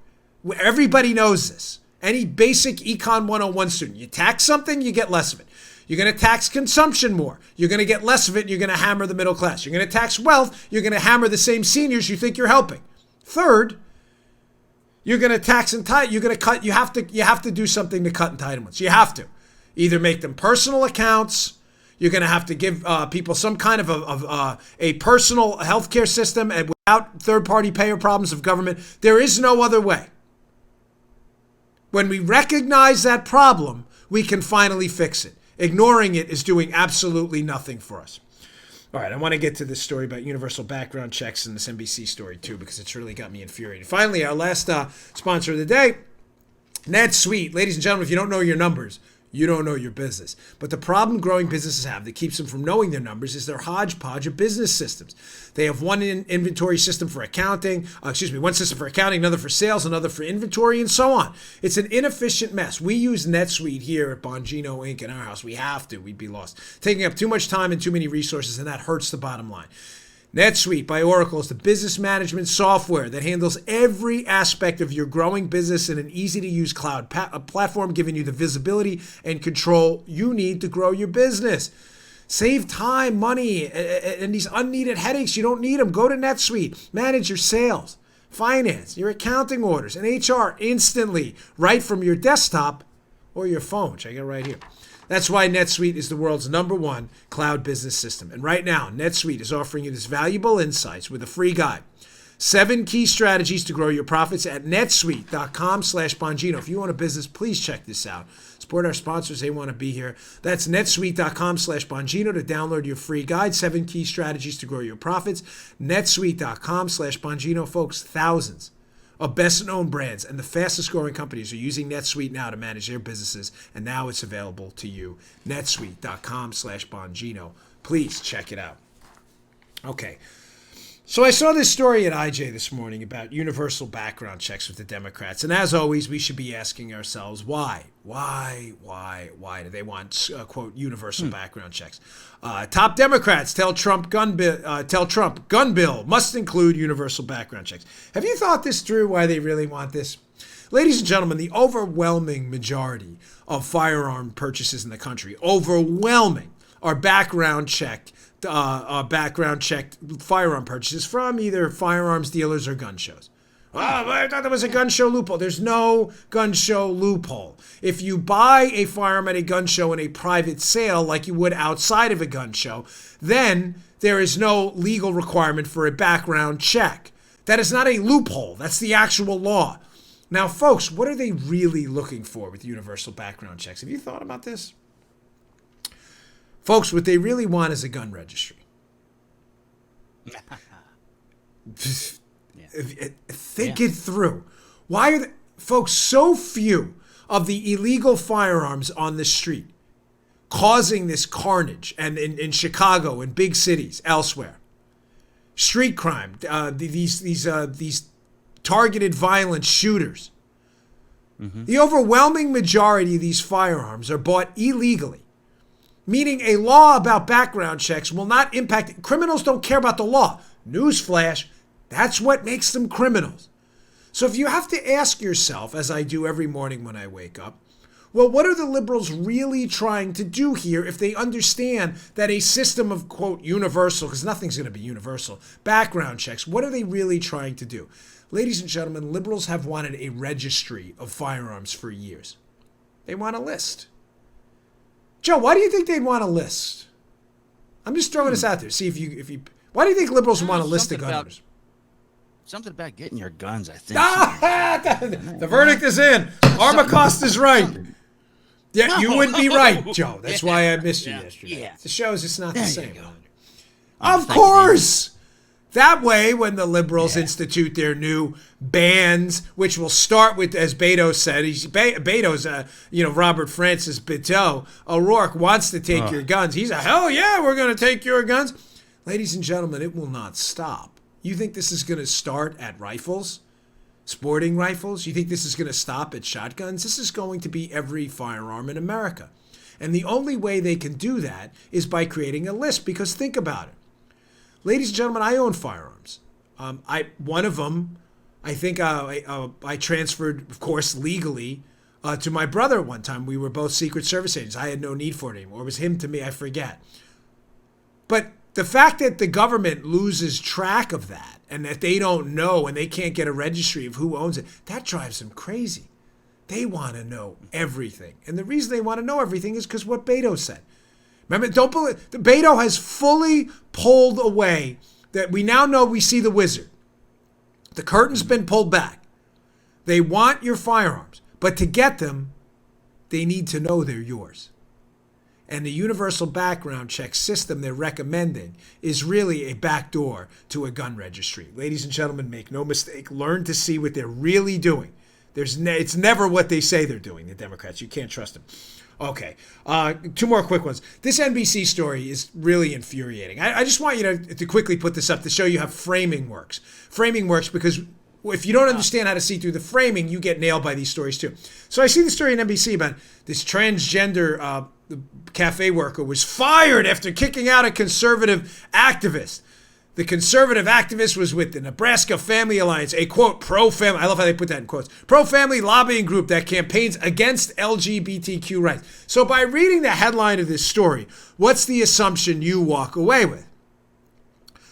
Everybody knows this. Any basic Econ 101 student, you tax something, you get less of it. You're going to tax consumption more. You're going to get less of it, and you're going to hammer the middle class. You're going to tax wealth, you're going to hammer the same seniors you think you're helping. Third, you're going to tax you're going to cut, you have to do something to cut entitlements. You have to. Either make them personal accounts, you're going to have to give people some kind of a personal healthcare system and without third-party payer problems of government. There is no other way. When we recognize that problem, we can finally fix it. Ignoring it is doing absolutely nothing for us. All right, I want to get to this story about universal background checks and this NBC story too, because it's really got me infuriated. Finally, our last sponsor of the day, NetSuite. Ladies and gentlemen, if you don't know your numbers, you don't know your business. But the problem growing businesses have that keeps them from knowing their numbers is their hodgepodge of business systems. They have one inventory system for accounting, one system for accounting, another for sales, another for inventory, and so on. It's an inefficient mess. We use NetSuite here at Bongino Inc. in our house. We have to. We'd be lost. Taking up too much time and too many resources, and that hurts the bottom line. NetSuite by Oracle is the business management software that handles every aspect of your growing business in an easy-to-use cloud platform, giving you the visibility and control you need to grow your business. Save time, money, and these unneeded headaches. You don't need them. Go to NetSuite. Manage your sales, finance, your accounting orders, and HR instantly, right from your desktop or your phone, which I got right here. That's why NetSuite is the world's #1 cloud business system. And right now, NetSuite is offering you this valuable insights with a free guide. 7 key strategies to grow your profits at netsuite.com/Bongino. If you own a business, please check this out. Support our sponsors. They want to be here. That's netsuite.com/Bongino to download your free guide. 7 key strategies to grow your profits. netsuite.com/Bongino. Folks, thousands of best-known brands and the fastest-growing companies are using NetSuite now to manage their businesses, and now it's available to you. netsuite.com/Bongino. Please check it out. Okay. So I saw this story at IJ this morning about universal background checks with the Democrats. And as always, we should be asking ourselves, why? Why do they want, quote, universal background checks? Top Democrats tell Trump gun bill must include universal background checks. Have you thought this through, why they really want this? Ladies and gentlemen, the overwhelming majority of firearm purchases in the country, are background checked firearm purchases from either firearms dealers or gun shows. Oh, I thought there was a gun show loophole. There's no gun show loophole. If you buy a firearm at a gun show in a private sale like you would outside of a gun show, then there is no legal requirement for a background check. That is not a loophole. That's the actual law. Now, folks, what are they really looking for with universal background checks? Have you thought about this? Folks, what they really want is a gun registry. Think it through. Why are folks so few of the illegal firearms on the street causing this carnage and in Chicago and big cities elsewhere? Street crime, these targeted violent shooters. The overwhelming majority of these firearms are bought illegally, meaning a law about background checks will not impact. Criminals don't care about the law. Newsflash, that's what makes them criminals. So if you have to ask yourself, as I do every morning when I wake up, well, what are the liberals really trying to do here if they understand that a system of, quote, universal, because nothing's going to be universal, background checks, what are they really trying to do? Ladies and gentlemen, liberals have wanted a registry of firearms for years. They want a list. Joe, why do you think they'd want a list? I'm just throwing this out there. See if you. Why do you think liberals want a list of gun owners? Something about getting your guns, I think. The verdict is in. Armacost is right. Yeah, you would be right, Joe. That's why I missed you yesterday. Yeah. The show is just not the same. Of course. That way, when the liberals institute their new bans, which will start with, as Beto said, Beto's, Robert Francis Beto, O'Rourke wants to take your guns. He's hell yeah, we're going to take your guns. Ladies and gentlemen, it will not stop. You think this is going to start at rifles, sporting rifles? You think this is going to stop at shotguns? This is going to be every firearm in America. And the only way they can do that is by creating a list, because think about it. Ladies and gentlemen, I own firearms. One of them, I think I transferred, of course, legally to my brother one time. We were both Secret Service agents. I had no need for it anymore. It was him to me, I forget. But the fact that the government loses track of that and that they don't know and they can't get a registry of who owns it, that drives them crazy. They want to know everything. And the reason they want to know everything is because what Beto said. Remember, don't believe, the Beto has fully pulled away that we now know we see the wizard. The curtain's been pulled back. They want your firearms, but to get them, they need to know they're yours. And the universal background check system they're recommending is really a backdoor to a gun registry. Ladies and gentlemen, make no mistake. Learn to see what they're really doing. It's never what they say they're doing, the Democrats. You can't trust them. Okay, two more quick ones. This NBC story is really infuriating. I just want you to quickly put this up to show you how framing works. Framing works because if you don't understand how to see through the framing, you get nailed by these stories too. So I see the story on NBC about this transgender cafe worker was fired after kicking out a conservative activist. The conservative activist was with the Nebraska Family Alliance, a, quote, pro-family, I love how they put that in quotes, pro-family lobbying group that campaigns against LGBTQ rights. So by reading the headline of this story, what's the assumption you walk away with?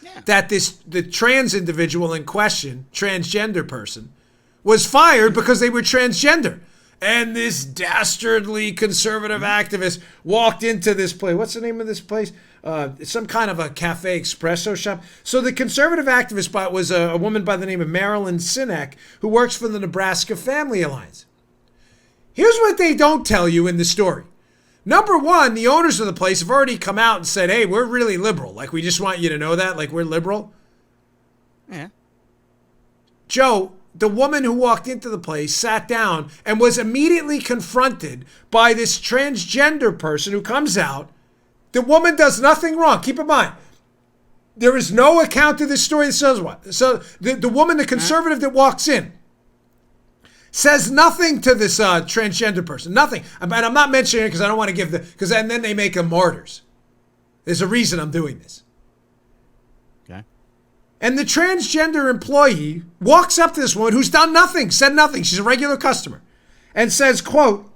Yeah. That the trans individual in question, transgender person, was fired because they were transgender. And this dastardly conservative activist walked into this place. What's the name of this place? It's some kind of a cafe espresso shop. So the conservative activist was a woman by the name of Marilyn Sinek, who works for the Nebraska Family Alliance. Here's what they don't tell you in the story. Number one, the owners of the place have already come out and said, hey, we're really liberal. Like, we just want you to know that. Like, we're liberal. Yeah. Joe, the woman who walked into the place sat down and was immediately confronted by this transgender person who comes out. The woman does nothing wrong. Keep in mind, there is no account of this story that says what. So the woman, the conservative that walks in, says nothing to this transgender person. Nothing. And I'm not mentioning it because I don't want to give because then they make them martyrs. There's a reason I'm doing this. Okay. And the transgender employee walks up to this woman who's done nothing, said nothing. She's a regular customer. And says, quote,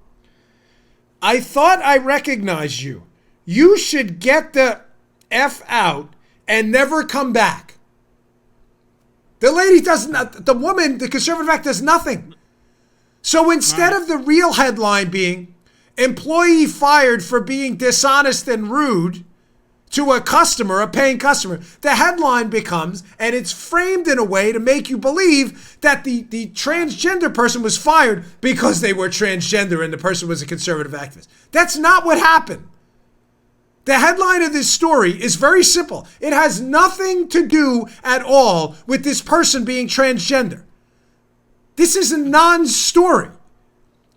I thought I recognized you. You should get the F out and never come back. The lady does not, the woman, the conservative act does nothing. So instead of the real headline being employee fired for being dishonest and rude to a customer, a paying customer, the headline becomes, and it's framed in a way to make you believe that the transgender person was fired because they were transgender and the person was a conservative activist. That's not what happened. The headline of this story is very simple. It has nothing to do at all with this person being transgender. This is a non-story.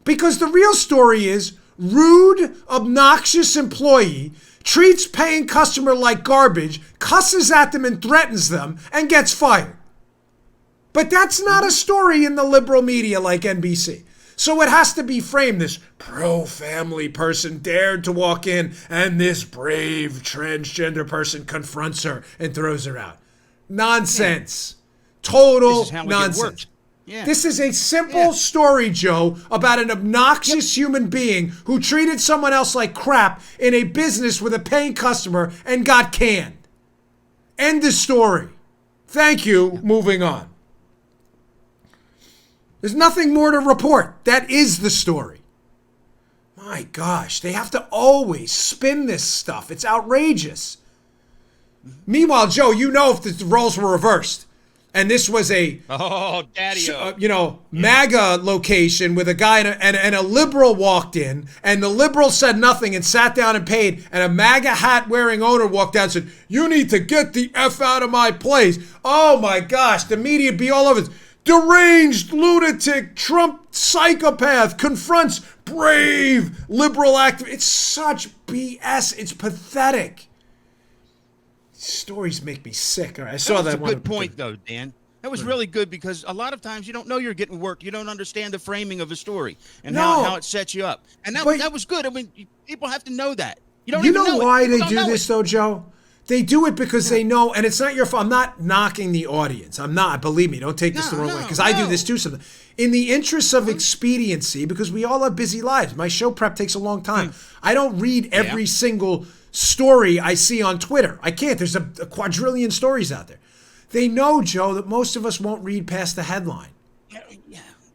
Because the real story is rude, obnoxious employee treats paying customer like garbage, cusses at them and threatens them, and gets fired. But that's not a story in the liberal media like NBC. So it has to be framed. This pro-family person dared to walk in, and this brave transgender person confronts her and throws her out. Nonsense. Total This is how we get nonsense. worked. Yeah. This is a simple story, Joe, about an obnoxious human being who treated someone else like crap in a business with a paying customer and got canned. End the story. Thank you. Moving on. There's nothing more to report. That is the story. My gosh, they have to always spin this stuff. It's outrageous. Meanwhile, Joe, you know if the roles were reversed and this was a MAGA location with a guy and a liberal walked in, and the liberal said nothing and sat down and paid, and a MAGA hat wearing owner walked out and said, "You need to get the F out of my place." Oh my gosh, the media would be all over it. Deranged lunatic Trump psychopath confronts brave liberal activist. It's such BS. It's pathetic. Stories make me sick. All right, I saw that. That's a good point, though, Dan. That was really good, because a lot of times you don't know you're getting work. You don't understand the framing of a story and how it sets you up. And that was good. I mean, people have to know that. You know why they do this, though, Joe? They do it because they know, and it's not your fault. I'm not knocking the audience. I'm not. Believe me, don't take this the wrong way, because I do this too sometimes. In the interests of expediency, because we all have busy lives. My show prep takes a long time. I don't read every single story I see on Twitter. I can't. There's a quadrillion stories out there. They know, Joe, that most of us won't read past the headline. Yeah.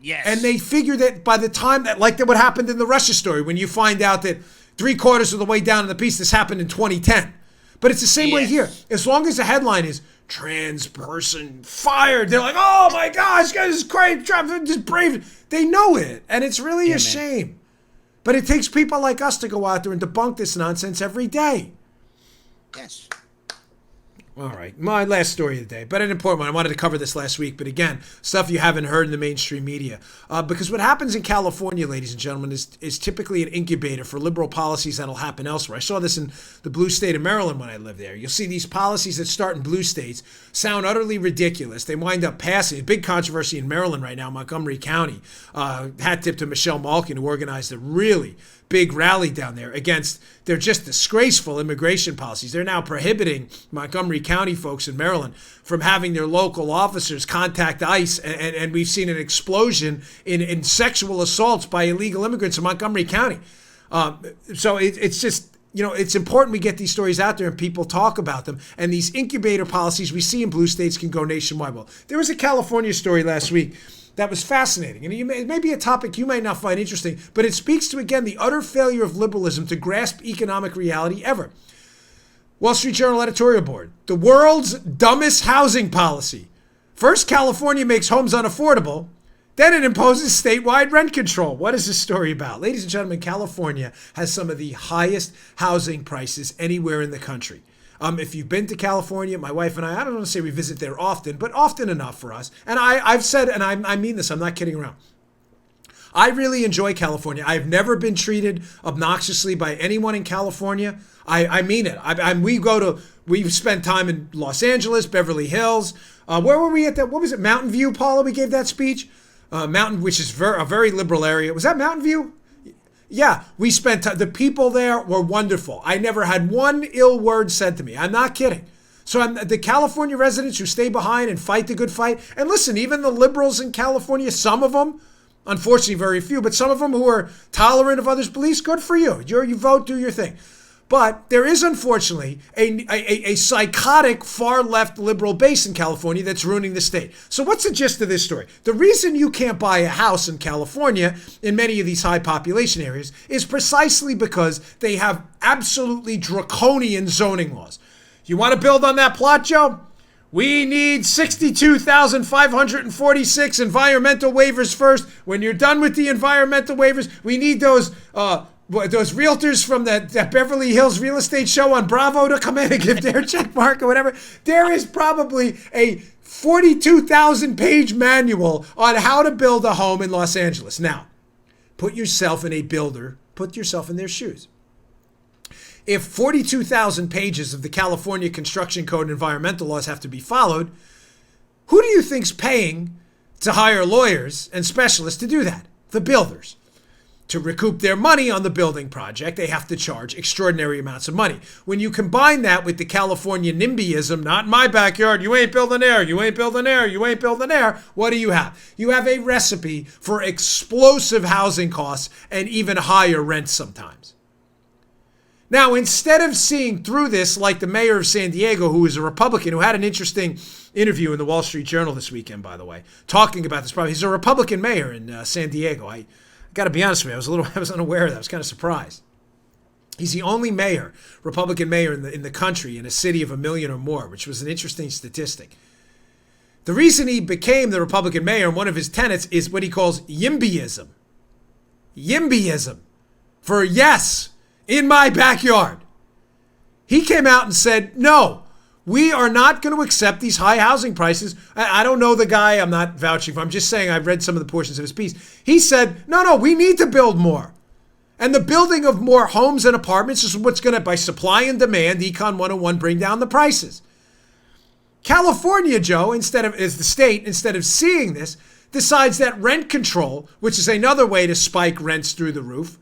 Yes. And they figure that by the time that, like what happened in the Russia story, when you find out that 3/4 of the way down in the piece, this happened in 2010. But it's the same way here. As long as the headline is trans person fired, they're like, "Oh my gosh, guys, this is crazy, just brave." They know it, and it's really a shame. But it takes people like us to go out there and debunk this nonsense every day. Yes. All right, my last story of the day, but an important one. I wanted to cover this last week, but again, stuff you haven't heard in the mainstream media. Because what happens in California, ladies and gentlemen, is typically an incubator for liberal policies that'll happen elsewhere. I saw this in the blue state of Maryland when I lived there. You'll see these policies that start in blue states sound utterly ridiculous. They wind up passing. A big controversy in Maryland right now, Montgomery County. Hat tip to Michelle Malkin, who organized a really big rally down there against their just disgraceful immigration policies. They're now prohibiting Montgomery County folks in Maryland from having their local officers contact ICE, and we've seen an explosion in sexual assaults by illegal immigrants in Montgomery County. So it's just, it's important we get these stories out there and people talk about them. And these incubator policies we see in blue states can go nationwide. Well, there was a California story last week that was fascinating. And it may be a topic you might not find interesting, but it speaks to, again, the utter failure of liberalism to grasp economic reality ever. Wall Street Journal editorial board. The world's dumbest housing policy. First, California makes homes unaffordable. Then it imposes statewide rent control. What is this story about? Ladies and gentlemen, California has some of the highest housing prices anywhere in the country. If you've been to California, my wife and I don't want to say we visit there often, but often enough for us. And I've said, and I mean this, I'm not kidding around. I really enjoy California. I've never been treated obnoxiously by anyone in California. I mean it. We've spent time in Los Angeles, Beverly Hills. Where were we at that? What was it? Mountain View, Paula, we gave that speech? Mountain, which is a very liberal area. Was that Mountain View? Yeah, we spent time. The people there were wonderful. I never had one ill word said to me. I'm not kidding. So the California residents who stay behind and fight the good fight. And listen, even the liberals in California, some of them, unfortunately very few, but some of them who are tolerant of others' beliefs, good for you. You vote, do your thing. But there is, unfortunately, a psychotic far-left liberal base in California that's ruining the state. So what's the gist of this story? The reason you can't buy a house in California in many of these high population areas is precisely because they have absolutely draconian zoning laws. You want to build on that plot, Joe? We need 62,546 environmental waivers first. When you're done with the environmental waivers, we need those realtors from that Beverly Hills real estate show on Bravo to come in and give their check mark or whatever. There is probably a 42,000-page manual on how to build a home in Los Angeles. Now, put yourself in their shoes. If 42,000 pages of the California Construction Code and environmental laws have to be followed, who do you think's paying to hire lawyers and specialists to do that? The builders. To recoup their money on the building project, they have to charge extraordinary amounts of money. When you combine that with the California NIMBYism, not in my backyard, you ain't building there, you ain't building there, you ain't building there, what do you have? You have a recipe for explosive housing costs and even higher rents sometimes. Now, instead of seeing through this like the mayor of San Diego, who is a Republican, who had an interesting interview in the Wall Street Journal this weekend, by the way, talking about this problem. He's a Republican mayor in San Diego. I got to be honest with you, I was unaware of that. I was kind of surprised. He's the only mayor, Republican mayor in the country in a city of 1 million or more, which was an interesting statistic. The reason he became the Republican mayor, and one of his tenets, is what he calls YIMBYism. YIMBYism. For yes, in my backyard. He came out and said, no, we are not going to accept these high housing prices. I don't know the guy. I'm not vouching for him. I'm just saying I've read some of the portions of his piece. He said, no, we need to build more. And the building of more homes and apartments is what's going to, by supply and demand, Econ 101, bring down the prices. California, Joe, instead of seeing this, decides that rent control, which is another way to spike rents through the roof,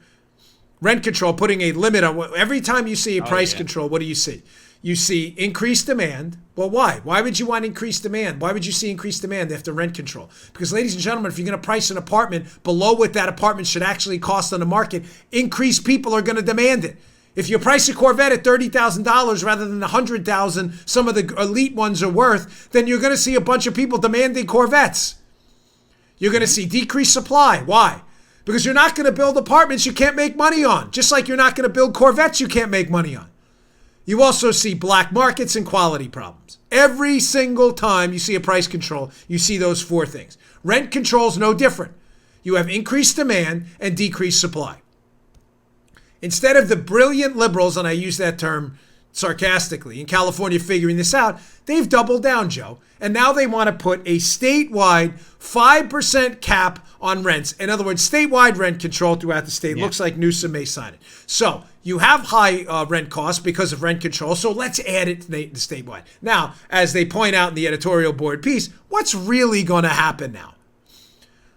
rent control, putting a limit on every time you see a price control, what do you see? You see increased demand. Well, why? Why would you want increased demand? Why would you see increased demand after rent control? Because, ladies and gentlemen, if you're going to price an apartment below what that apartment should actually cost on the market, increased people are going to demand it. If you price a Corvette at $30,000 rather than $100,000, some of the elite ones are worth, then you're going to see a bunch of people demanding Corvettes. You're going to see decreased supply. Why? Because you're not going to build apartments you can't make money on, just like you're not going to build Corvettes you can't make money on. You also see black markets and quality problems. Every single time you see a price control, you see those four things. Rent control is no different. You have increased demand and decreased supply. Instead of the brilliant liberals, and I use that term sarcastically, in California figuring this out, they've doubled down, Joe. And now they want to put a statewide 5% cap on rents. In other words, statewide rent control throughout the state. Looks like Newsom may sign it. So you have high rent costs because of rent control. So let's add it to the statewide. Now, as they point out in the editorial board piece, what's really going to happen now?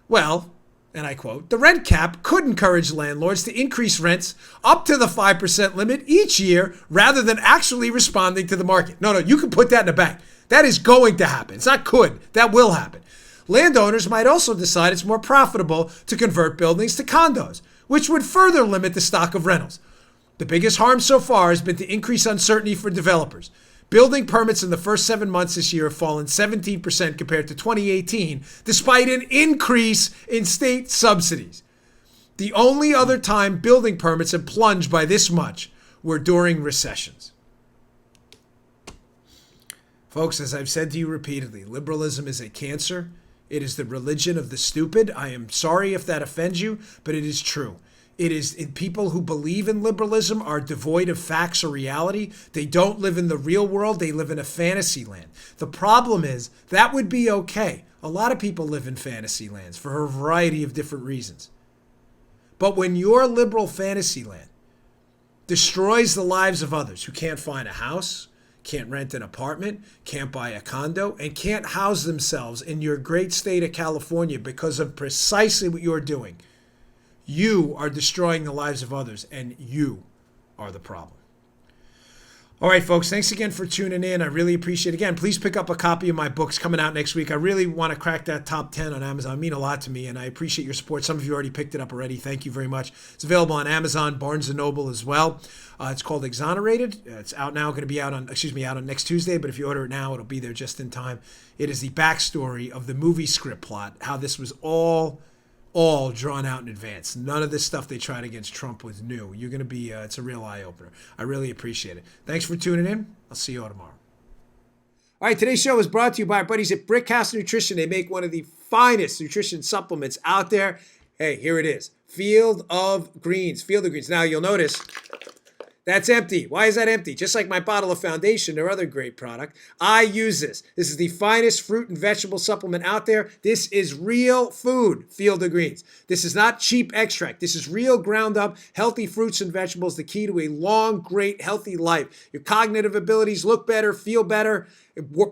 Well, and I quote, the rent cap could encourage landlords to increase rents up to the 5% limit each year rather than actually responding to the market. No, you can put that in the bank. That is going to happen. It's not could. That will happen. Landowners might also decide it's more profitable to convert buildings to condos, which would further limit the stock of rentals. The biggest harm so far has been to increase uncertainty for developers. Building permits in the first 7 months this year have fallen 17% compared to 2018, despite an increase in state subsidies. The only other time building permits have plunged by this much were during recessions. Folks, as I've said to you repeatedly, liberalism is a cancer. It is the religion of the stupid. I am sorry if that offends you, but it is true. People who believe in liberalism are devoid of facts or reality. They don't live in the real world. They live in a fantasy land. The problem is that would be okay. A lot of people live in fantasy lands for a variety of different reasons. But when your liberal fantasy land destroys the lives of others who can't find a house, can't rent an apartment, can't buy a condo, and can't house themselves in your great state of California because of precisely what you're doing, you are destroying the lives of others, and you are the problem. All right, folks, thanks again for tuning in. I really appreciate it. Again, please pick up a copy of my books coming out next week. I really want to crack that top 10 on Amazon. It means a lot to me, and I appreciate your support. Some of you already picked it up already. Thank you very much. It's available on Amazon, Barnes & Noble as well. It's called Exonerated. It's out now, going to be out on next Tuesday, but if you order it now, it'll be there just in time. It is the backstory of the movie script plot, how this was all drawn out in advance. None of this stuff they tried against Trump was new. You're going to be, it's a real eye-opener. I really appreciate it. Thanks for tuning in. I'll see you all tomorrow. All right, today's show is brought to you by our buddies at Brickhouse Nutrition. They make one of the finest nutrition supplements out there. Hey, here it is. Field of Greens. Now, you'll notice That's empty. Why is that empty? Just like my bottle of foundation or other great product, I use this. This is the finest fruit and vegetable supplement out there. This is real food, Field of Greens. This is not cheap extract. This is real ground up, healthy fruits and vegetables, the key to a long, great, healthy life. Your cognitive abilities look better, feel better,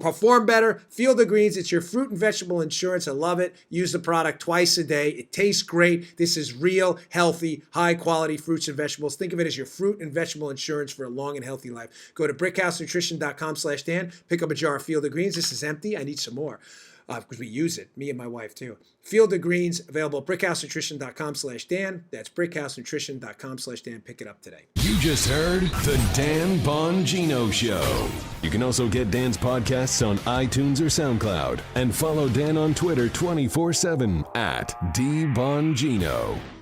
perform better. Field of Greens, it's your fruit and vegetable insurance. I love it. Use the product twice a day. It tastes great. This is real, healthy, high quality fruits and vegetables. Think of it as your fruit and vegetable insurance for a long and healthy life. Go to brickhousenutrition.com/Dan. Pick up a jar of Field of Greens. This is empty. I need some more because we use it, me and my wife too. Field of Greens, available at brickhousenutrition.com/Dan. That's brickhousenutrition.com/Dan. Pick it up today. You just heard The Dan Bongino Show. You can also get Dan's podcasts on iTunes or SoundCloud. And follow Dan on Twitter 24/7 at DBongino.